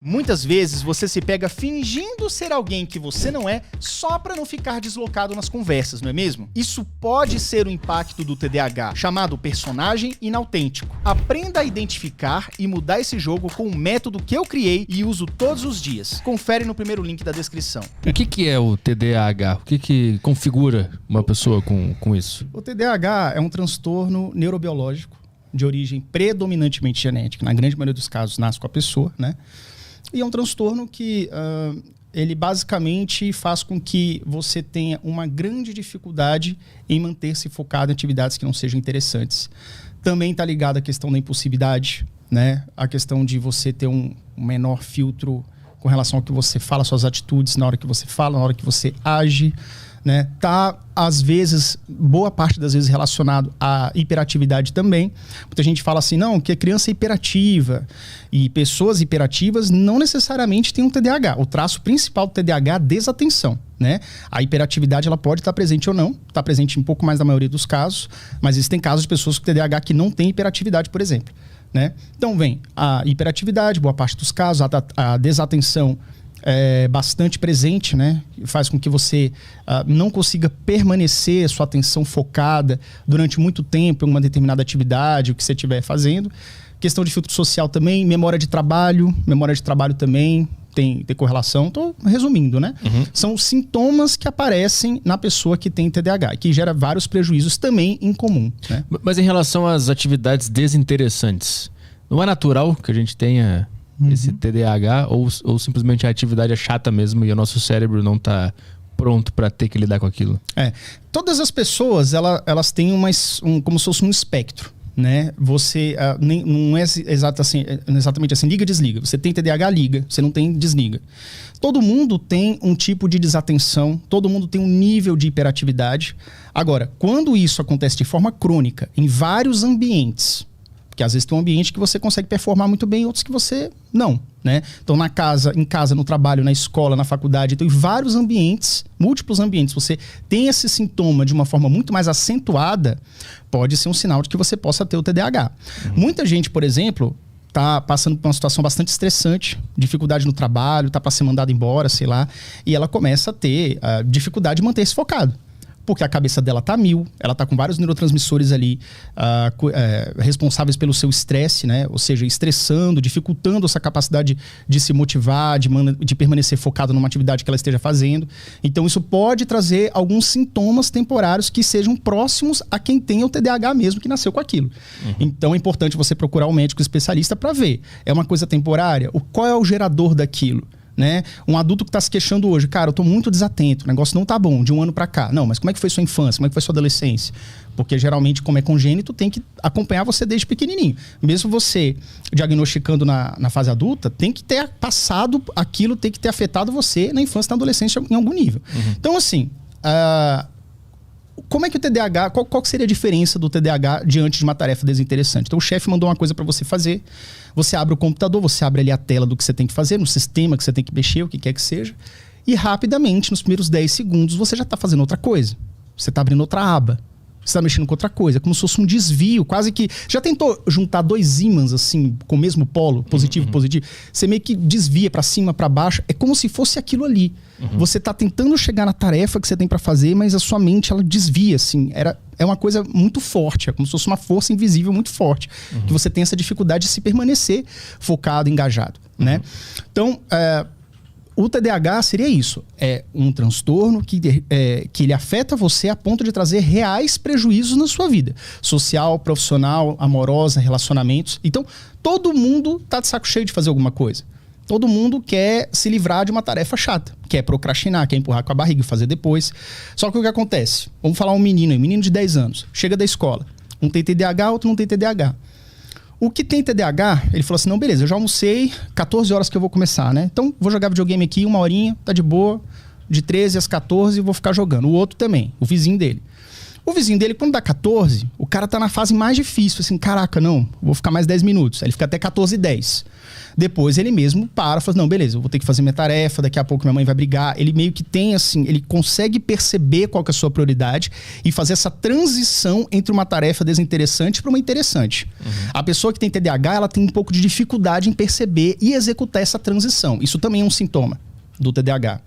Muitas vezes você se pega fingindo ser alguém que você não é só para não ficar deslocado nas conversas, não é mesmo? Isso pode ser o impacto do TDAH, chamado personagem inautêntico. Aprenda a identificar e mudar esse jogo com um método que eu criei e uso todos os dias. Confere no primeiro link da descrição. O que é o TDAH? O que configura uma pessoa com isso? O TDAH é um transtorno neurobiológico de origem predominantemente genética. Na grande maioria dos casos nasce com a pessoa, né? E é um transtorno que ele basicamente faz com que você tenha uma grande dificuldade em manter-se focado em atividades que não sejam interessantes. Também está ligado à questão da impulsividade, né? A questão de você ter um menor filtro com relação ao que você fala, suas atitudes na hora que você fala, na hora que você age, né? Tá, às vezes, boa parte das vezes relacionado à hiperatividade também. Muita gente fala assim, não, que a criança é hiperativa. E pessoas hiperativas não necessariamente têm um TDAH. O traço principal do TDAH é a desatenção, né? A hiperatividade ela pode estar presente ou não. Está presente em pouco mais da maioria dos casos. Mas existem casos de pessoas com TDAH que não têm hiperatividade, por exemplo, né? Então vem a hiperatividade, boa parte dos casos, a desatenção é bastante presente, né? Faz com que você não consiga permanecer sua atenção focada durante muito tempo em uma determinada atividade, o que você estiver fazendo. Questão de filtro social também, memória de trabalho também tem correlação. Estou resumindo, né? São sintomas que aparecem na pessoa que tem TDAH, que gera vários prejuízos também em comum, né? Mas em relação às atividades desinteressantes, não é natural que a gente tenha esse TDAH ou simplesmente a atividade é chata mesmo e o nosso cérebro não está pronto para ter que lidar com aquilo? Todas as pessoas elas têm como se fosse um espectro, né? Você não é exatamente assim, liga, desliga. Você tem TDAH, liga. Você não tem, desliga. Todo mundo tem um tipo de desatenção, todo mundo tem um nível de hiperatividade. Agora, quando isso acontece de forma crônica, em vários ambientes, porque às vezes tem um ambiente que você consegue performar muito bem, outros que você não, né? Então em casa, no trabalho, na escola, na faculdade, então em vários ambientes, múltiplos ambientes, você tem esse sintoma de uma forma muito mais acentuada, pode ser um sinal de que você possa ter o TDAH. Muita gente, por exemplo, tá passando por uma situação bastante estressante, dificuldade no trabalho, tá para ser mandado embora, sei lá, e ela começa a ter dificuldade de manter-se focado. Porque a cabeça dela tá mil, ela tá com vários neurotransmissores ali responsáveis pelo seu estresse, né? Ou seja, estressando, dificultando essa capacidade de se motivar, de permanecer focado numa atividade que ela esteja fazendo. Então isso pode trazer alguns sintomas temporários que sejam próximos a quem tem o TDAH mesmo, que nasceu com aquilo. Então é importante você procurar um médico especialista para ver. É uma coisa temporária? Qual é o gerador daquilo? Né? Um adulto que está se queixando hoje, cara, eu tô muito desatento, o negócio não tá bom, de um ano para cá. Não, mas como é que foi sua infância? Como é que foi sua adolescência? Porque geralmente, como é congênito, tem que acompanhar você desde pequenininho. Mesmo você diagnosticando na fase adulta, tem que ter passado aquilo, tem que ter afetado você na infância e na adolescência em algum nível. Então, assim, como é que o TDAH, qual seria a diferença do TDAH diante de uma tarefa desinteressante? Então o chefe mandou uma coisa para você fazer, você abre o computador, você abre ali a tela do que você tem que fazer, no sistema que você tem que mexer, o que quer que seja, e rapidamente, nos primeiros 10 segundos, você já está fazendo outra coisa. Você está abrindo outra aba. Você está mexendo com outra coisa, como se fosse um desvio, quase que... Já tentou juntar dois ímãs, assim, com o mesmo polo, positivo e positivo? Você meio que desvia para cima, para baixo, é como se fosse aquilo ali. Você está tentando chegar na tarefa que você tem para fazer, mas a sua mente, ela desvia, assim. É uma coisa muito forte, é como se fosse uma força invisível muito forte, que você tem essa dificuldade de se permanecer focado, engajado, né? Então... O TDAH seria isso, é um transtorno que ele afeta você a ponto de trazer reais prejuízos na sua vida. Social, profissional, amorosa, relacionamentos. Então, todo mundo tá de saco cheio de fazer alguma coisa. Todo mundo quer se livrar de uma tarefa chata. Quer procrastinar, quer empurrar com a barriga e fazer depois. Só que o que acontece? Vamos falar um menino de 10 anos, chega da escola. Um tem TDAH, outro não tem TDAH. O que tem TDAH, ele falou assim, não, beleza, eu já almocei, 14 horas que eu vou começar, né? Então, vou jogar videogame aqui, 1 horinha, tá de boa, de 13 às 14 eu vou ficar jogando. O outro também, o vizinho dele. O vizinho dele, quando dá 14, o cara tá na fase mais difícil. Assim, caraca, não, vou ficar mais 10 minutos. Aí ele fica até 14h10. Depois ele mesmo para e fala, não, beleza, eu vou ter que fazer minha tarefa, daqui a pouco minha mãe vai brigar. Ele meio que tem, assim, ele consegue perceber qual que é a sua prioridade e fazer essa transição entre uma tarefa desinteressante para uma interessante. A pessoa que tem TDAH, ela tem um pouco de dificuldade em perceber e executar essa transição. Isso também é um sintoma do TDAH.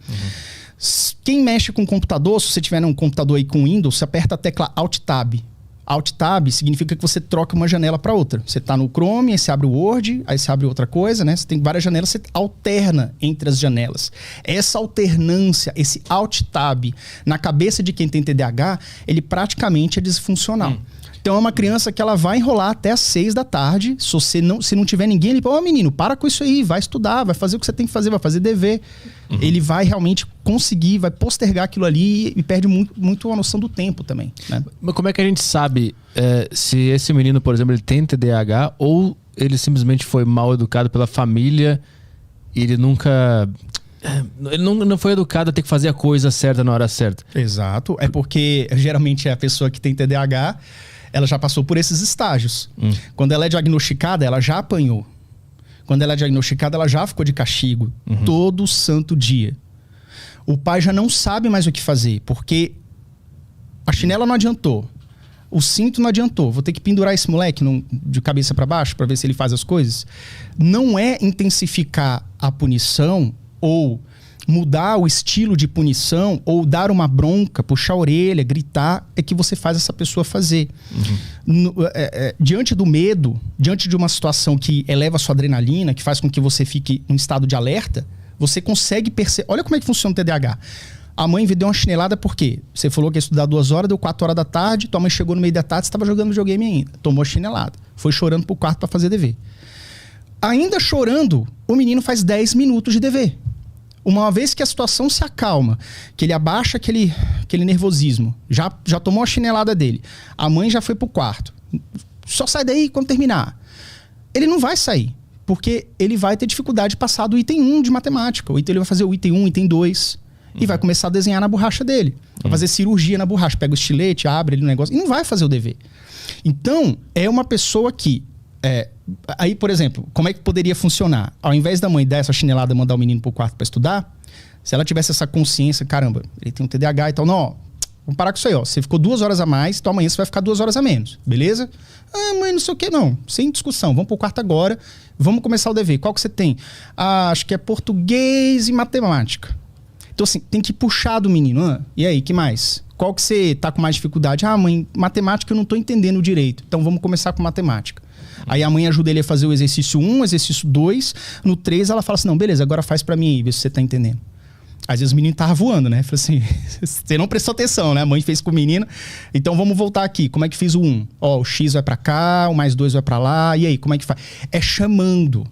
Quem mexe com computador, se você tiver um computador aí com Windows, você aperta a tecla Alt-Tab. Alt-Tab significa que você troca uma janela para outra. Você está no Chrome, aí você abre o Word, aí você abre outra coisa, né? Você tem várias janelas, você alterna entre as janelas. Essa alternância, esse Alt-Tab, na cabeça de quem tem TDAH, ele praticamente é disfuncional. Então é uma criança que ela vai enrolar até às 6 da tarde. Se não tiver ninguém, ele fala, menino, para com isso aí, vai estudar, vai fazer o que você tem que fazer, vai fazer dever. Ele vai realmente conseguir, vai postergar aquilo ali e perde muito a noção do tempo também, né? Mas como é que a gente sabe se esse menino, por exemplo, ele tem TDAH ou ele simplesmente foi mal educado pela família e ele nunca... Ele não foi educado a ter que fazer a coisa certa na hora certa? Exato. É porque geralmente a pessoa que tem TDAH, ela já passou por esses estágios. Quando ela é diagnosticada, ela já apanhou. Quando ela é diagnosticada, ela já ficou de castigo. Todo santo dia. O pai já não sabe mais o que fazer, porque a chinela não adiantou. O cinto não adiantou. Vou ter que pendurar esse moleque de cabeça para baixo para ver se ele faz as coisas. Não é intensificar a punição ou mudar o estilo de punição ou dar uma bronca, puxar a orelha, gritar, é que você faz essa pessoa fazer. Diante do medo, diante de uma situação que eleva a sua adrenalina, que faz com que você fique em estado de alerta, você consegue perceber... Olha como é que funciona o TDAH. A mãe deu uma chinelada por quê? Você falou que ia estudar 2 horas, deu 4 horas da tarde, tua mãe chegou no meio da tarde, você estava jogando videogame ainda. Tomou a chinelada. Foi chorando pro quarto para fazer dever. Ainda chorando, o menino faz 10 minutos de dever. Uma vez que a situação se acalma, que ele abaixa aquele nervosismo, já tomou a chinelada dele, a mãe já foi pro quarto, só sai daí quando terminar. Ele não vai sair, porque ele vai ter dificuldade de passar do item 1 de matemática. Ele vai fazer o item 1, item 2, e vai começar a desenhar na borracha dele. Vai fazer cirurgia na borracha, pega o estilete, abre ele no negócio, e não vai fazer o dever. Então, é uma pessoa que... Aí, por exemplo, como é que poderia funcionar? Ao invés da mãe dar essa chinelada e mandar o menino pro quarto para estudar, se ela tivesse essa consciência, caramba, ele tem um TDAH e tal, não, ó, vamos parar com isso aí, ó. Você ficou 2 horas a mais, então amanhã você vai ficar 2 horas a menos, beleza? Ah, mãe, não sei o que, não. Sem discussão, vamos pro quarto agora, vamos começar o dever. Qual que você tem? Ah, acho que é português e matemática. Então, assim, tem que puxar do menino. Ah, e aí, que mais? Qual que você tá com mais dificuldade? Ah, mãe, matemática eu não tô entendendo direito, então vamos começar com matemática. Aí a mãe ajuda ele a fazer o exercício 1, exercício 2. No 3 ela fala assim, não, beleza, agora faz pra mim aí, vê se você tá entendendo. Às vezes o menino tava voando, né? Fala assim, você não prestou atenção, né? A mãe fez com o menino. Então vamos voltar aqui. Como é que fiz o 1? Ó, o X vai pra cá, o mais 2 vai pra lá. E aí, como é que faz? É chamando.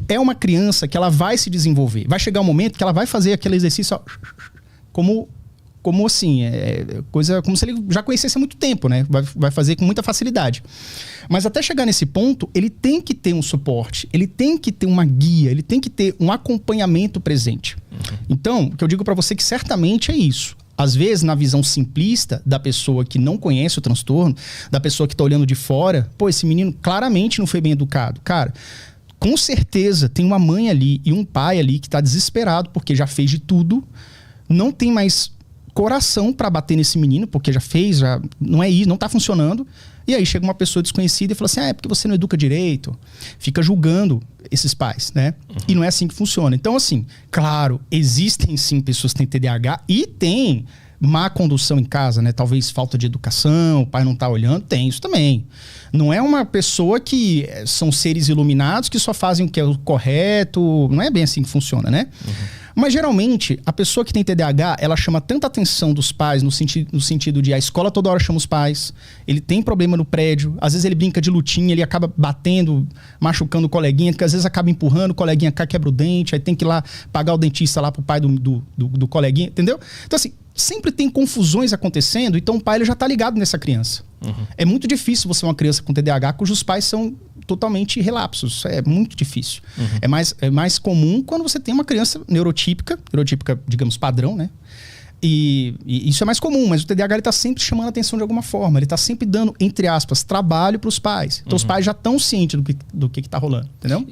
É uma criança que ela vai se desenvolver. Vai chegar um momento que ela vai fazer aquele exercício, ó, como assim, coisa como se ele já conhecesse há muito tempo, né? Vai fazer com muita facilidade. Mas até chegar nesse ponto, ele tem que ter um suporte, ele tem que ter uma guia, ele tem que ter um acompanhamento presente. Então, o que eu digo para você que certamente é isso. Às vezes, na visão simplista da pessoa que não conhece o transtorno, da pessoa que tá olhando de fora, pô, esse menino claramente não foi bem educado. Cara, com certeza tem uma mãe ali e um pai ali que tá desesperado porque já fez de tudo, não tem mais coração para bater nesse menino, porque já fez, já não é isso, não tá funcionando. E aí chega uma pessoa desconhecida e fala assim, é porque você não educa direito. Fica julgando esses pais, né? E não é assim que funciona. Então, assim, claro, existem sim pessoas que têm TDAH e tem má condução em casa, né? Talvez falta de educação, o pai não tá olhando, tem isso também. Não é uma pessoa que são seres iluminados que só fazem o que é o correto, não é bem assim que funciona, né? Mas geralmente, a pessoa que tem TDAH, ela chama tanta atenção dos pais no sentido de a escola toda hora chama os pais, ele tem problema no prédio, às vezes ele brinca de lutinha, ele acaba batendo, machucando o coleguinha, que às vezes acaba empurrando, o coleguinha cai, quebra o dente, aí tem que ir lá pagar o dentista lá pro pai do coleguinha, entendeu? Então assim, sempre tem confusões acontecendo, então o pai ele já tá ligado nessa criança. É muito difícil você uma criança com TDAH cujos pais são totalmente relapsos. É muito difícil. É mais comum quando você tem uma criança neurotípica, digamos, padrão, né? E isso é mais comum, mas o TDAH ele tá sempre chamando a atenção de alguma forma. Ele tá sempre dando, entre aspas, trabalho para os pais. Então os pais já estão cientes do que tá rolando, entendeu?